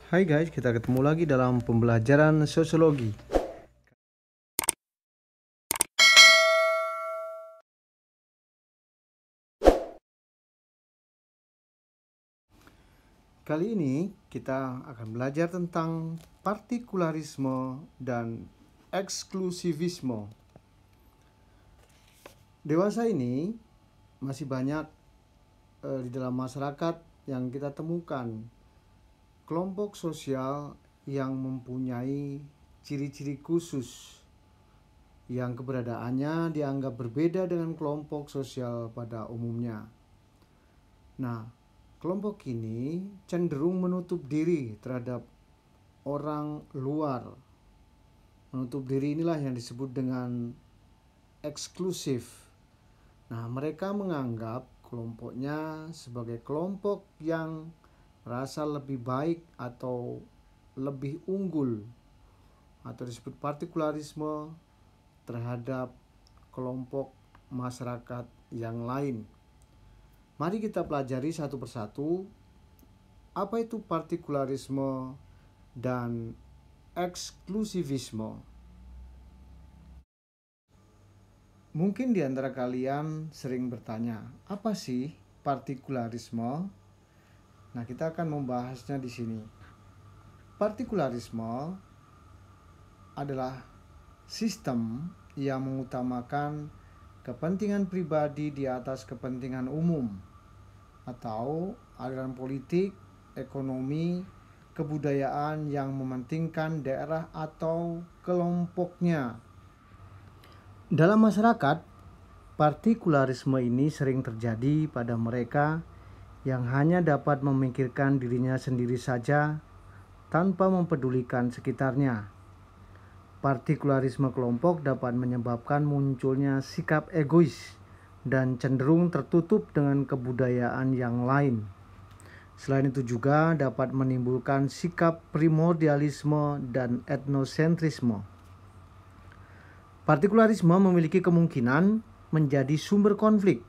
Hai guys, kita ketemu lagi dalam pembelajaran sosiologi. Kali ini kita akan belajar tentang partikularisme dan eksklusivisme. Dewasa ini masih banyak di dalam masyarakat yang kita temukan kelompok sosial yang mempunyai ciri-ciri khusus yang keberadaannya dianggap berbeda dengan kelompok sosial pada umumnya. Nah, kelompok ini cenderung menutup diri terhadap orang luar. Menutup diri inilah yang disebut dengan eksklusif. Nah, mereka menganggap kelompoknya sebagai kelompok yang merasa lebih baik atau lebih unggul, atau disebut partikularisme terhadap kelompok masyarakat yang lain. Mari kita pelajari satu persatu apa itu partikularisme dan eksklusivisme. Mungkin di antara kalian sering bertanya, apa sih partikularisme? Nah, kita akan membahasnya di sini. Partikularisme adalah sistem yang mengutamakan kepentingan pribadi di atas kepentingan umum, atau aliran politik, ekonomi, kebudayaan yang mementingkan daerah atau kelompoknya. Dalam masyarakat, partikularisme ini sering terjadi pada mereka yang hanya dapat memikirkan dirinya sendiri saja tanpa mempedulikan sekitarnya. Partikularisme kelompok dapat menyebabkan munculnya sikap egois dan cenderung tertutup dengan kebudayaan yang lain. Selain itu juga dapat menimbulkan sikap primordialisme dan etnosentrisme. Partikularisme memiliki kemungkinan menjadi sumber konflik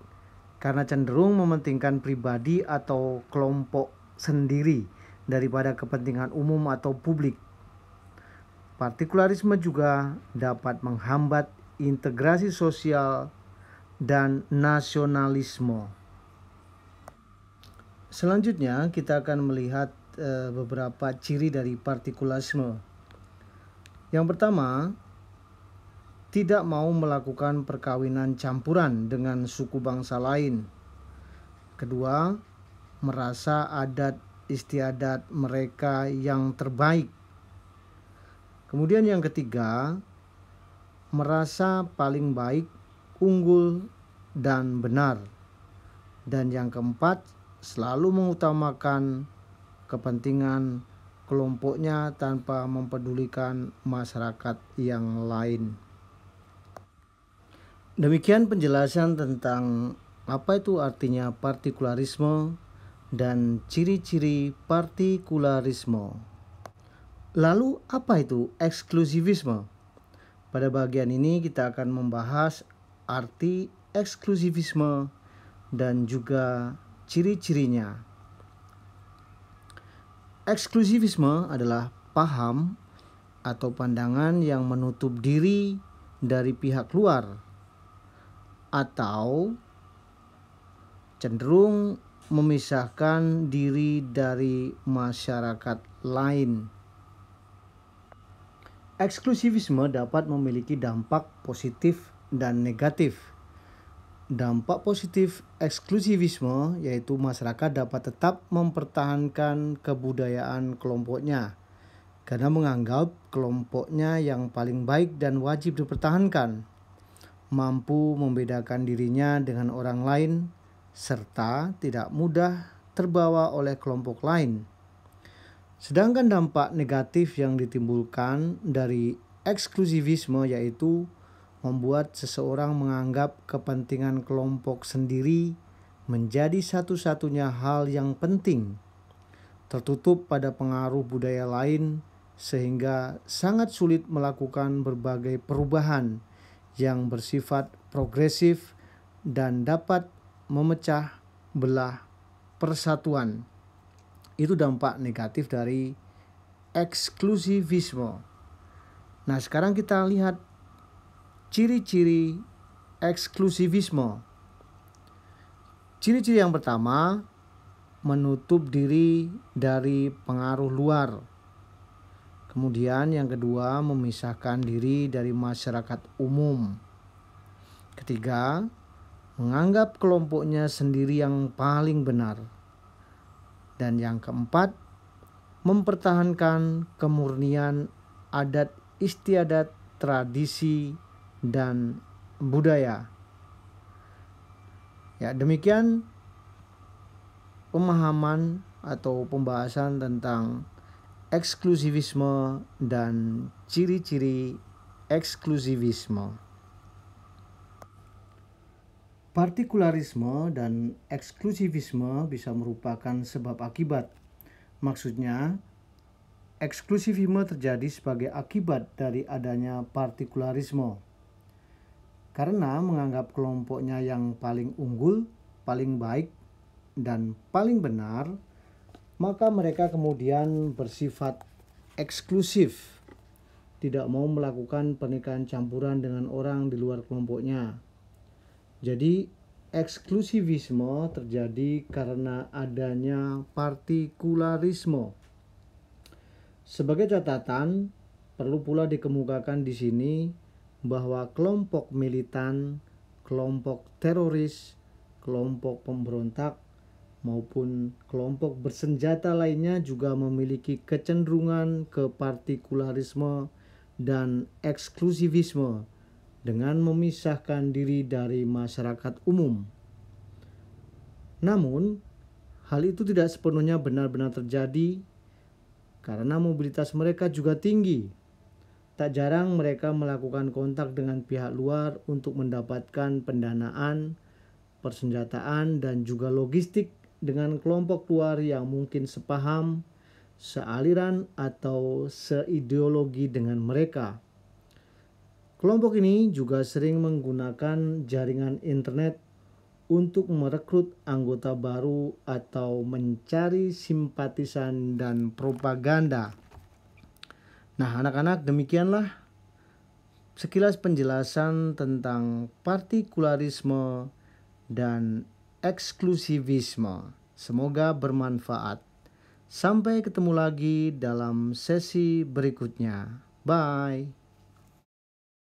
karena cenderung mementingkan pribadi atau kelompok sendiri daripada kepentingan umum atau publik. Partikularisme juga dapat menghambat integrasi sosial dan nasionalisme. Selanjutnya kita akan melihat beberapa ciri dari partikularisme. Yang pertama, tidak mau melakukan perkawinan campuran dengan suku bangsa lain. Kedua, merasa adat istiadat mereka yang terbaik. Kemudian yang ketiga, merasa paling baik, unggul, dan benar. Dan yang keempat, selalu mengutamakan kepentingan kelompoknya tanpa mempedulikan masyarakat yang lain. Demikian penjelasan tentang apa itu artinya partikularisme dan ciri-ciri partikularisme. Lalu apa itu eksklusivisme? Pada bagian ini kita akan membahas arti eksklusivisme dan juga ciri-cirinya. Eksklusivisme adalah paham atau pandangan yang menutup diri dari pihak luar atau cenderung memisahkan diri dari masyarakat lain. Eksklusivisme dapat memiliki dampak positif dan negatif. Dampak positif eksklusivisme yaitu masyarakat dapat tetap mempertahankan kebudayaan kelompoknya karena menganggap kelompoknya yang paling baik dan wajib dipertahankan, mampu membedakan dirinya dengan orang lain, serta tidak mudah terbawa oleh kelompok lain. Sedangkan dampak negatif yang ditimbulkan dari eksklusivisme yaitu membuat seseorang menganggap kepentingan kelompok sendiri menjadi satu-satunya hal yang penting, tertutup pada pengaruh budaya lain sehingga sangat sulit melakukan berbagai perubahan yang bersifat progresif dan dapat memecah belah persatuan. Itu dampak negatif dari eksklusivisme. Nah, sekarang kita lihat ciri-ciri eksklusivisme. Ciri-ciri yang pertama, menutup diri dari pengaruh luar. Kemudian yang kedua, memisahkan diri dari masyarakat umum. Ketiga, menganggap kelompoknya sendiri yang paling benar. Dan yang keempat, mempertahankan kemurnian adat istiadat, tradisi, dan budaya. Ya, demikian pemahaman atau pembahasan tentang eksklusivisme dan ciri-ciri eksklusivisme. Partikularisme dan eksklusivisme bisa merupakan sebab akibat. Maksudnya, eksklusivisme terjadi sebagai akibat dari adanya partikularisme. Karena menganggap kelompoknya yang paling unggul, paling baik, dan paling benar, maka mereka kemudian bersifat eksklusif, tidak mau melakukan pernikahan campuran dengan orang di luar kelompoknya. Jadi eksklusivisme terjadi karena adanya partikularisme. Sebagai catatan, perlu pula dikemukakan di sini bahwa kelompok militan, kelompok teroris, kelompok pemberontak, maupun kelompok bersenjata lainnya juga memiliki kecenderungan ke partikularisme dan eksklusivisme dengan memisahkan diri dari masyarakat umum. Namun, hal itu tidak sepenuhnya benar-benar terjadi karena mobilitas mereka juga tinggi. Tak jarang mereka melakukan kontak dengan pihak luar untuk mendapatkan pendanaan, persenjataan, dan juga logistik dengan kelompok luar yang mungkin sepaham, sealiran, atau seideologi dengan mereka. Kelompok ini juga sering menggunakan jaringan internet untuk merekrut anggota baru atau mencari simpatisan dan propaganda. Nah, anak-anak, demikianlah sekilas penjelasan tentang partikularisme dan eksklusivisme. Semoga bermanfaat. Sampai ketemu lagi dalam sesi berikutnya. Bye.